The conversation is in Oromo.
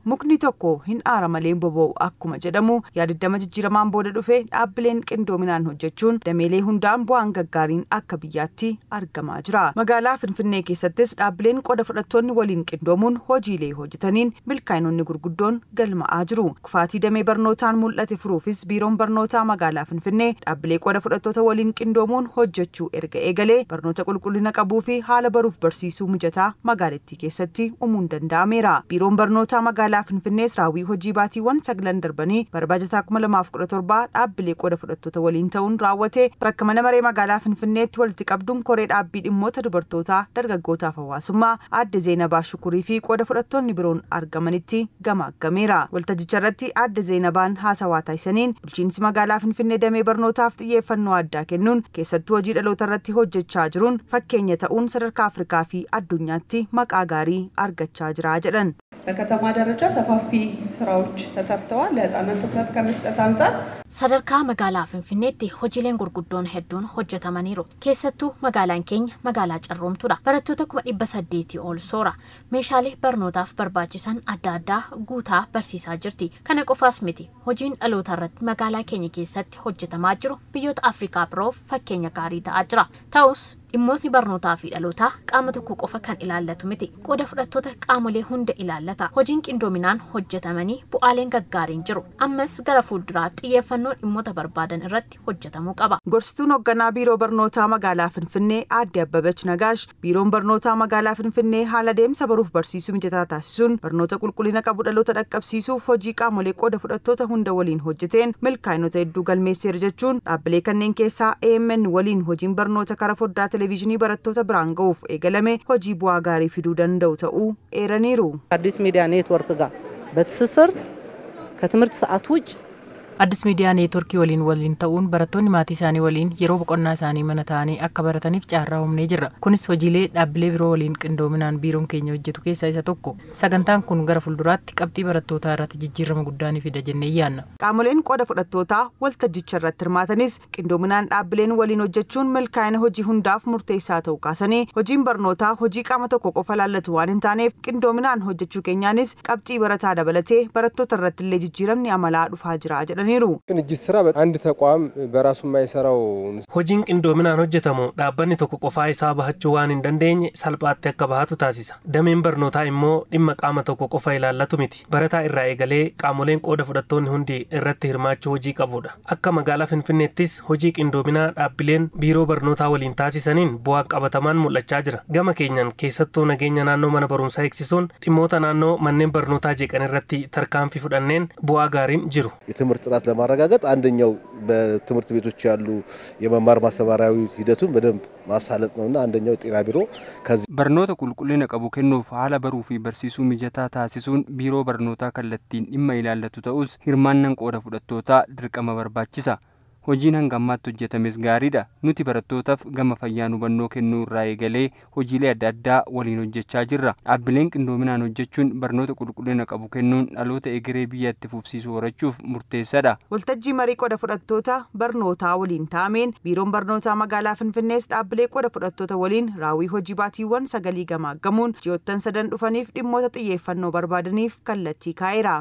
mukni tokko hin aara malee boba'u akkuma jedhamu yaadaddama jijjiiramaan booda dhufe dhaabbileen qindoominaan hojjechuun dameelee hundaan bu'aan gaggaariin akka biyyaatti argamaa jira. Magaalaa Finfinnee keessattis dhaabbileen qooda fudhattoonni waliin qindoomuun hojiilee hojjetaniin milkaa'inoonni gurguddoon galma'aa jiru. Kufaatii damee barnootaan mul'ate furuufis biiroon barnootaa magaalaa Finfinnee dhaabbilee qooda fudhattoota waliin qindoomuun hojjechuu erga eegalee barnoota qulqullina qabuu fi haala baruuf barsiisuu mijataa magaalattii keessatti uumuun danda'ameera. Biiroon barnootaa magaalaa Finfinnees raawwii hojii baatiiwwan 9 darbanii barbaajataa 2017 dhaabbilee qooda fudhattoota waliin ta'uun raawwate bakka mana maree magaalaa Finfinneetti walitti qabduun koree dhaabbii dhimmoota dubartootaa dargaggootaaf hawaasummaa aadde Zeenabaa Shukurii fi qooda fudhattoonni biroon argamanitti gamaaggameera. Waltajjicha irratti aadde Zeenabaan haasawaa taasisaniin bulchiinsi magaalaa Finfinnee damee barnootaaf xiyyeeffannoo addaa kennuun keessattuu hojii dhaloota irratti hojjechaa jiruun fakkeenya ta'uun sadarkaa Afrikaa fi addunyaatti maqaa gaarii argachaa jira jedhan. በከተማ ደረጃ ሰፋፊ ስራዎች ተሰርተዋል ለህፃናት ትኩረት ከመስጠት አንፃር sadarkaa magaalaa Finfinneetti hojiileen gurguddoon hedduun hojjetamaniiru. Keessattuu magaalaan keenya magaalaa carroomtuudha. Barattoota 800 ol soora. Meeshaalee barnootaaf barbaachisan adda addaa guutaa barsiisaa jirti. Kana qofaas miti. Hojiin dhaloota irratti magaalaa keenya keessatti hojjetamaa jiru biyyoota Afrikaa biroof fakkeenya gaarii ta'aa jira. Ta'us dhimmootni barnootaa fi dhalootaa qaama tokko qofa kan ilaallatu miti. Qooda fudhattoota qaamolee hunda ilaallata. Hojiin qindoominaan hojjetamanii bu'aaleen gaggaariin jiru. Ammas gara fuulduraatti xiyyeeffannoon dhimmoota barbaadan irratti hojjetamuu qaba. Gorsituun hoogganaa biiroo barnootaa magaalaa Finfinnee aadde Abbabach Nagaash biiroon barnootaa magaalaa Finfinnee haala deemsa baruuf barsiisuu mijataa taasisuun barnoota qulqullina qabu dhaloota dhaqqabsiisuuf hojii qaamolee qooda fudhattoota hunda waliin hojjeteen milkaa'inoota hedduu galmeesseera jechuun dhaabbilee kanneen keessaa AMN waliin hojiin barnoota karaa foddaa ቴሌቪዥን በረቶታ ብራን ገውፍ ኤገለሜ ሆጂ ቡዋ ጋሪ ፊዱ ደንደው ተኡ ኤረኒሩ አዲስ ሚዲያ ኔትወርክ ጋር በትስስር ከትምህርት ሰዓት ውጭ አዲስ ሚዲያ ኔትወርክ ወሊን ተኡን በረቶኒ ማቲ ሳኒ ወሊን የሮ በቆና ሳኒ መነታኒ አከበረተኒፍ ጫራውምኔ ጅራ ኩንስ ሆጂሌ ዳብሌ ቢሮ ወሊን ቅንዶምናን ቢሮን ኬኛ ወጀቱ ኬሳ ኢሳ ቶኮ ሰገንታን ኩን ገረ ፉልዱራት ቀብጢ በረቶታ ራት ጅጅረመ ጉዳኒ ፊደ ጀነ ያና ቃሞሌን ቆደ ፉደቶታ ወልተጅቸረት ትርማተኒስ ቅንዶምናን ዳብሌን ወሊን ወጀቹን መልካይነ ሆጂ ሁንዳፍ ሙርቴሳ ተው ካሰኔ ሆጂን በርኖታ ሆጂ ቃመ ቶኮ ቆፈላለቱ ዋንን ታኔፍ ቅንዶምናን ሆጀቹ ኬኛኒስ ቀብጢ በረታ ደበለቴ በረቶታ ረትለ ጅጅረምኒ አመላ ዱፋ ጅራ ጀነ ቅንጅት ስራ አንድ ተቋም በራሱ የማይሰራው ሆጂን ቅንዶምናን ሆጀተሙ ዳባኒ ቶኮ ቆፋ ሂሳብ ሀቹ ዋን እንደንደኝ ሰልጳት ያከባቱ ታሲሳ ደሜን በርኖታ ኢሞ ዲማ ቃመ ቶኮ ቆፋ ይላላቱ ሚቲ በረታ ኢራ ኤገሌ ቃሞሌን ቆደ ፍደቶን ሁንዲ እረት ህርማቹ ሆጂ ቀቡዳ አከ መጋላ ፍንፍኔቲስ ሆጂ ቅንዶምና ዳብሌን ቢሮ በርኖታ ወሊን ታሲሰኒን ቡዋ ቀበተማን ሙለቻ ጅራ ገመ ኬኛን ኬሰቶ ነገኛ ናኖ መነ በሩምሳ ኤክሲሶን ዲሞታ ናኖ መነን በርኖታ ጄቀን ረቲ ተርካንፊ ፍዳኔን ቡዋ ጋሪን ጅሩ የትምህርት ጥራት ለማረጋገጥ አንደኛው በትምህርት ቤቶች ያሉ የመማር ማስተማራዊ ሂደቱን በደንብ ማሳለጥ ነውና አንደኛው ጤና ቢሮ ከዚህ በርኖታ ቁልቁልና ቀቡ ከኖፍ ሐላ በሩፊ በርሲሱ ሚጀታ ታሲሱን ቢሮ በርኖታ ከለቲን ኢማይላለቱ ተኡስ ሂርማናን ቆደ ፍደቶታ ድርቀመ በርባቺሳ hojiin hangammaatti hojjetames gaariidha. Nuti barattootaaf gama fayyaa hubannoo kennuu irraa eegalee hojiilee adda addaa waliin hojjechaa jirra. Dhaabbileen qindoominaan hojjechuun barnoota qulqullina qabu kennuun dhaloota egeree biyyatti fufsiisuu horachuuf murteessaadha. Waltajjii marii qoda fudhattoota barnootaa waliin taameen biiroon barnootaa magaalaa Finfinnees dhaabbilee qoda fudhattoota waliin raawwii hojii baatiiwwan 9 gamaaggamuun ji'oottan 3 dhufaniif dhimmoota xiyyeeffannoo barbaadaniif kallattii kaa'eera.